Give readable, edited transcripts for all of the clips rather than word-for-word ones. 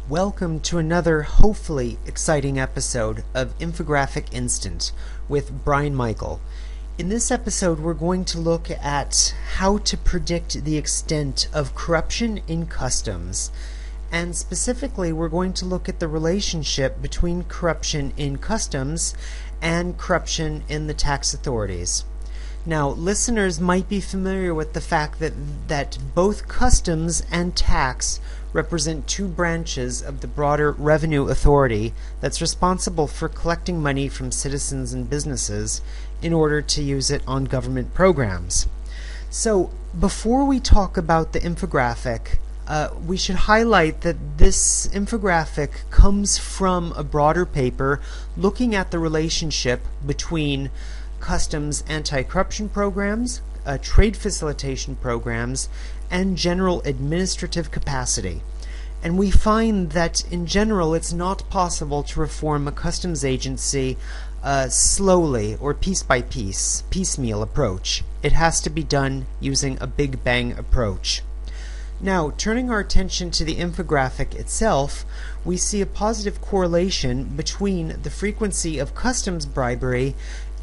Welcome to another hopefully exciting episode of Infographic Instant with Brian Michael. In this episode we're going to look at how to predict the extent of corruption in customs, and specifically we're going to look at the relationship between corruption in customs and corruption in the tax authorities. Now, listeners might be familiar with the fact that both customs and tax represent two branches of the broader revenue authority that's responsible for collecting money from citizens and businesses in order to use it on government programs. So, before we talk about the infographic, we should highlight that this infographic comes from a broader paper looking at the relationship between customs anti-corruption programs, trade facilitation programs, and general administrative capacity. And we find that in general it's not possible to reform a customs agency slowly or piece by piece, piecemeal approach. It has to be done using a big bang approach. Now, turning our attention to the infographic itself, we see a positive correlation between the frequency of customs bribery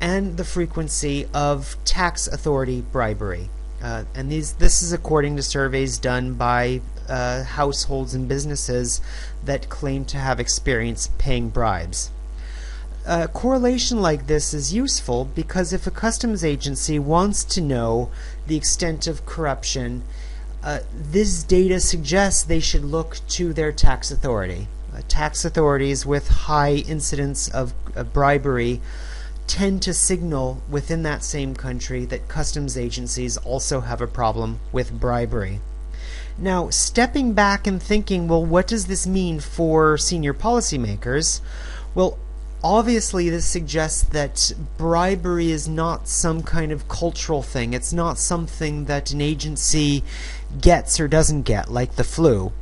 and the frequency of tax authority bribery. And this is according to surveys done by households and businesses that claim to have experience paying bribes. A correlation like this is useful because if a customs agency wants to know the extent of corruption, this data suggests they should look to their tax authority. Tax authorities with high incidence of bribery tend to signal within that same country that customs agencies also have a problem with bribery. Now, stepping back and thinking, well, what does this mean for senior policymakers? Well, obviously this suggests that bribery is not some kind of cultural thing. It's not something that an agency gets or doesn't get, like the flu.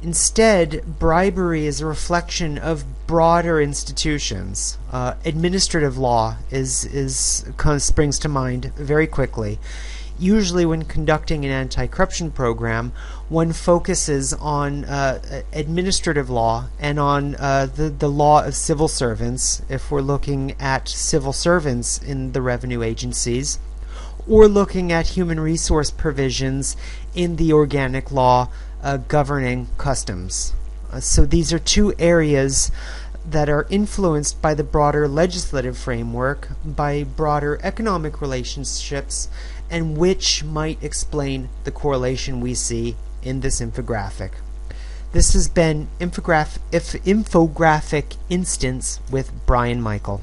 Instead, bribery is a reflection of broader institutions. Administrative law springs to mind very quickly. Usually when conducting an anti-corruption program, one focuses on administrative law and on the law of civil servants, if we're looking at civil servants in the revenue agencies, or looking at human resource provisions in the organic law governing customs. So these are two areas that are influenced by the broader legislative framework, by broader economic relationships, and which might explain the correlation we see in this infographic. This has been Infographic Instance with Brian Michael.